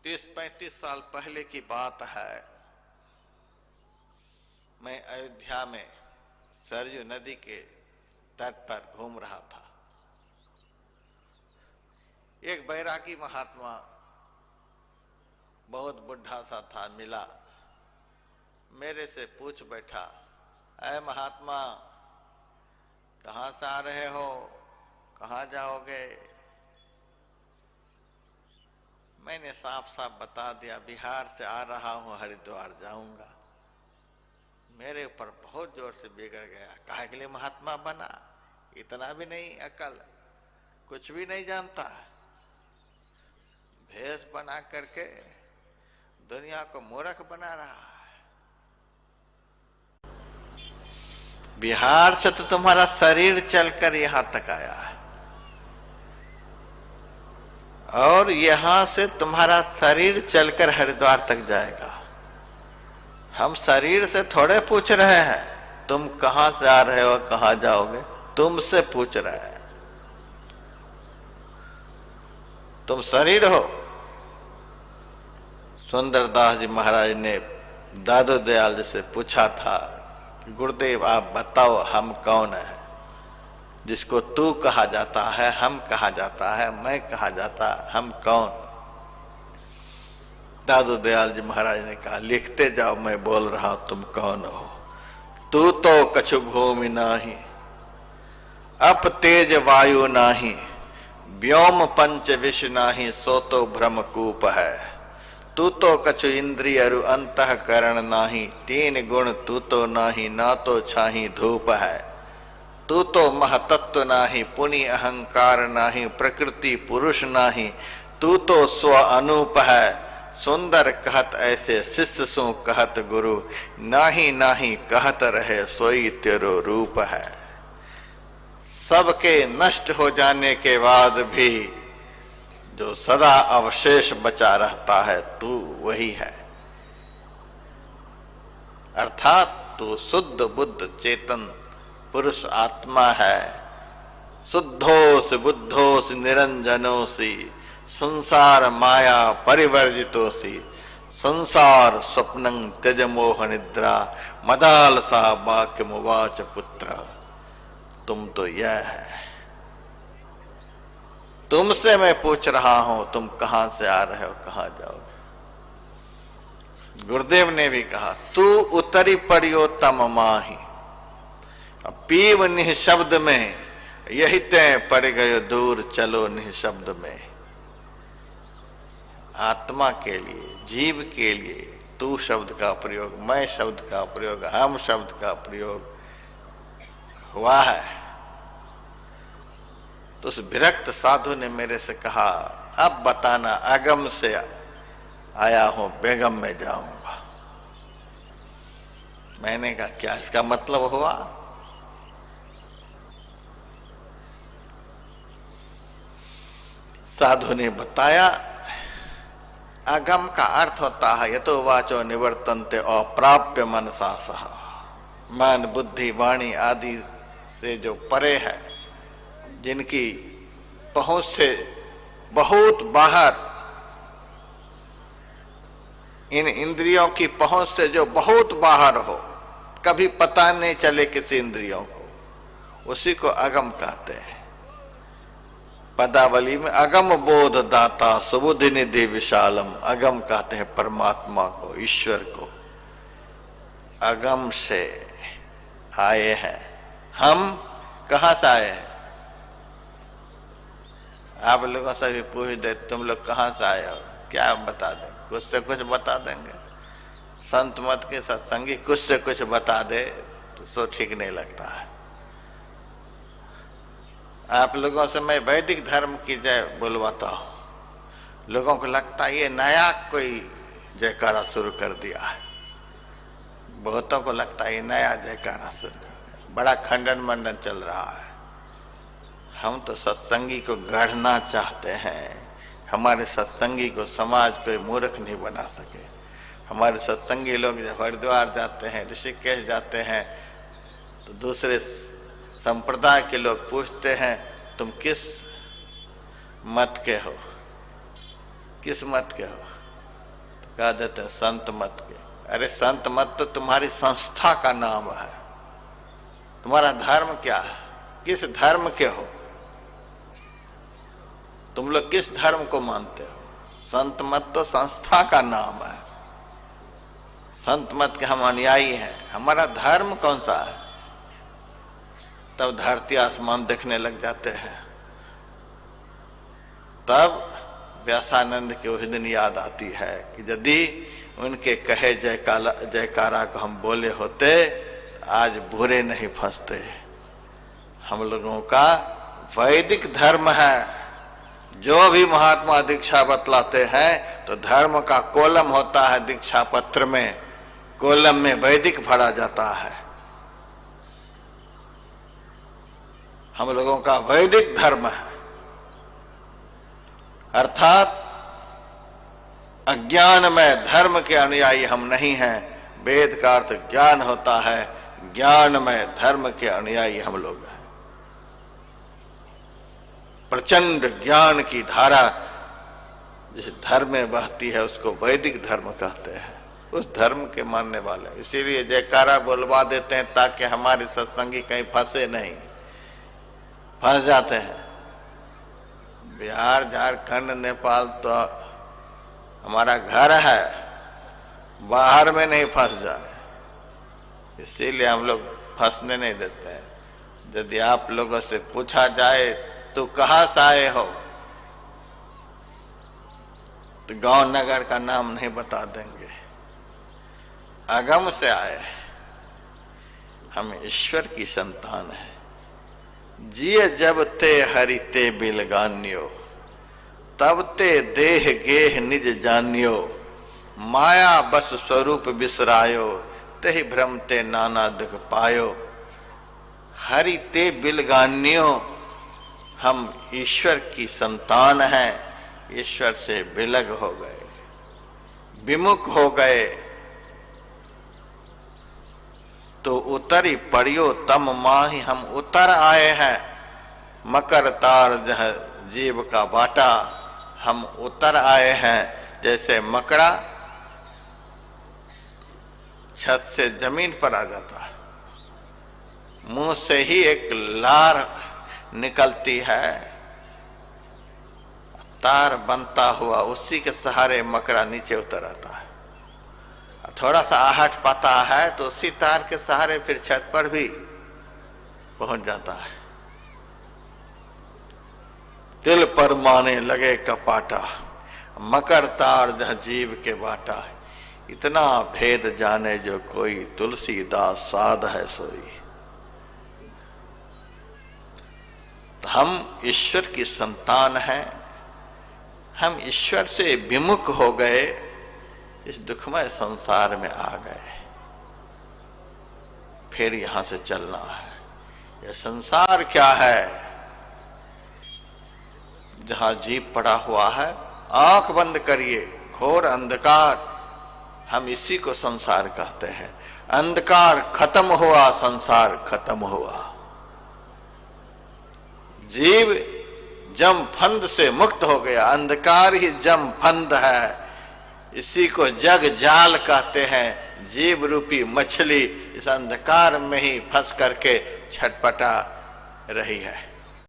30-35 साल पहले की बात है। मैं अयोध्या में सरयू नदी के तट पर घूम रहा था। एक बैरागी महात्मा बहुत बुढ़ा सा था, मिला, मेरे से पूछ बैठा, अय महात्मा, कहाँ से आ रहे हो, कहाँ जाओगे? मैंने साफ साफ बता दिया, बिहार से आ रहा हूं, हरिद्वार जाऊंगा। मेरे ऊपर बहुत जोर से बिगड़ गया, काहे के लिए महात्मा बना, इतना भी नहीं अकल, कुछ भी नहीं जानता, भेष बना करके दुनिया को मूर्ख बना रहा है। बिहार से तो तुम्हारा शरीर चलकर यहां तक आया है, और यहां से तुम्हारा शरीर चलकर हरिद्वार तक जाएगा। हम शरीर से थोड़े पूछ रहे हैं तुम कहां से आ रहे हो, कहां जाओगे, तुमसे पूछ रहे हैं। तुम शरीर हो। सुंदरदास जी महाराज ने दादू दयाल जी से पूछा था, गुरुदेव आप बताओ हम कौन है, जिसको तू कहा जाता है, हम कहा जाता है, मैं कहा जाता, हम कौन? दादू दयाल जी महाराज ने कहा, लिखते जाओ, मैं बोल रहा हूं तुम कौन हो। तू तो कछु भूमि नाही, अप तेज वायु नाही, व्योम पंच विष नाही, सो तो ब्रह्मकूप है। तू तो कछु इंद्रिय अरु अंतःकरण नाही, तीन गुण तू तो नाही, ना तो छाही धूप है। तू तो महतत्व नाही, पुनि अहंकार नाही, प्रकृति पुरुष नाही, तू तो स्व अनूप है। सुंदर कहत ऐसे शिष्य सो कहत गुरु, नाही नाही कहत रहे सोई तेरो रूप है। सबके नष्ट हो जाने के बाद भी जो सदा अवशेष बचा रहता है, तू वही है। अर्थात तू शुद्ध बुद्ध चेतन पुरुष आत्मा है। शुद्धोस बुद्धोस निरंजनोसी, संसार माया परिवर्जितोसी, संसार स्वप्नं त्यज मोह निद्रा, मदालसा वाक्य मुवाच पुत्र। तुम तो यह है। तुमसे मैं पूछ रहा हूं तुम कहां से आ रहे हो, कहां जाओगे? गुरुदेव ने भी कहा, तू उतरी पड़ियो तम माही, पीव निःशब्द में, यही तय पड़ गयो दूर, चलो निःशब्द में। आत्मा के लिए, जीव के लिए तू शब्द का प्रयोग, मैं शब्द का प्रयोग, हम शब्द का प्रयोग हुआ है। तो उस विरक्त साधु ने मेरे से कहा, अब बताना, अगम से आया हूं, बेगम में जाऊंगा। मैंने कहा, क्या इसका मतलब हुआ? साधु ने बताया, अगम का अर्थ होता है यतो वाचो निवर्तन्ते अप्राप्य मनसा सह, मन बुद्धि वाणी आदि से जो परे है, जिनकी पहुंच से बहुत बाहर, इन इंद्रियों की पहुंच से जो बहुत बाहर हो, कभी पता नहीं चले किसी इंद्रियों को, उसी को अगम कहते हैं। पदावली में अगम बोध दाता सुबुद्धि निधि विशालम, अगम कहते हैं परमात्मा को, ईश्वर को। अगम से आए हैं हम। कहां से आए हैं? आप लोगों से भी पूछ दे, तुम लोग कहां से आए हो, क्या बता दें? कुछ से कुछ बता देंगे। संत मत के सत्संगी कुछ से कुछ बता दे तो सो ठीक नहीं लगता है। आप लोगों से मैं वैदिक धर्म की जय बोलवाता हूं, लोगों को लगता है ये नया कोई जयकारा शुरू कर दिया है। बहुतों को लगता है ये नया जयकारा शुरू कर दिया, बड़ा खंडन मंडन चल रहा है। हम तो सत्संगी को गढ़ना चाहते हैं। हमारे सत्संगी को समाज कोई मूर्ख नहीं बना सके। हमारे सत्संगी लोग जब हरिद्वार जाते हैं, ऋषिकेश जाते हैं, तो दूसरे संप्रदाय के लोग पूछते हैं, तुम किस मत के हो, किस मत के हो? कह देते हैं संत मत के। अरे संत मत तो तुम्हारी संस्था का नाम है। तुम्हारा धर्म क्या है? किस धर्म के हो तुम लोग? किस धर्म को मानते हो? संत मत तो संस्था का नाम है। संत मत के हम अनुयायी हैं। हमारा धर्म कौन सा है? तब धरती आसमान देखने लग जाते हैं। तब व्यासानंद की उस दिन याद आती है कि यदि उनके कहे जयकारा को हम बोले होते, आज बुरे नहीं फंसते। हम लोगों का वैदिक धर्म है। जो भी महात्मा दीक्षा बतलाते हैं तो धर्म का कॉलम होता है दीक्षा पत्र में, कॉलम में वैदिक भरा जाता है। हम लोगों का वैदिक धर्म है, अर्थात अज्ञान में धर्म के अनुयायी हम नहीं हैं। वेद का अर्थ ज्ञान होता है, ज्ञान में धर्म के अनुयायी हम लोग हैं। प्रचंड ज्ञान की धारा जिस धर्म में बहती है उसको वैदिक धर्म कहते हैं। उस धर्म के मानने वाले, इसीलिए जयकारा बोलवा देते हैं ताकि हमारे सत्संगी कहीं फंसे नहीं। फंस जाते हैं। बिहार, झारखंड, नेपाल तो हमारा घर है, बाहर में नहीं फंस जाए, इसीलिए हम लोग फंसने नहीं देते हैं। यदि आप लोगों से पूछा जाए तो कहाँ से आए हो, तो गांव नगर का नाम नहीं बता देंगे। आगम से आए, हम ईश्वर की संतान है। जिये जब ते हरि ते बिलगान्यो, तब ते देह गेह निज जान्यो। माया बस स्वरूप बिसरायो, तेहि भ्रम ते नाना दुख पायो। हरि ते बिलगान्यो, हम ईश्वर की संतान हैं। ईश्वर से विलग हो गए, विमुख हो गए, तो उतरी पड़ियो तम माही, हम उतर आए हैं। मकर तार जह जीव का बाटा, हम उतर आए हैं। जैसे मकड़ा छत से जमीन पर आ जाता है, मुंह से ही एक लार निकलती है, तार बनता हुआ उसी के सहारे मकड़ा नीचे उतर आता है। थोड़ा सा आहट पाता है तो उसी तार के सहारे फिर छत पर भी पहुंच जाता है। तिल पर माने लगे कपाटा, मकर तार जह जीव के बाटा। इतना भेद जाने जो कोई, तुलसीदास साध है सोई। तो हम ईश्वर की संतान हैं। हम ईश्वर से विमुख हो गए, इस दुखमय संसार में आ गए। फिर यहां से चलना है। यह संसार क्या है? जहां जीव पड़ा हुआ है, आंख बंद करिए, घोर अंधकार, हम इसी को संसार कहते हैं। अंधकार खत्म हुआ, संसार खत्म हुआ। जीव जम फंद से मुक्त हो गया। अंधकार ही जम फंद है, इसी को जग जाल कहते हैं। जीव रूपी मछली इस अंधकार में ही फंस करके छटपटा रही है।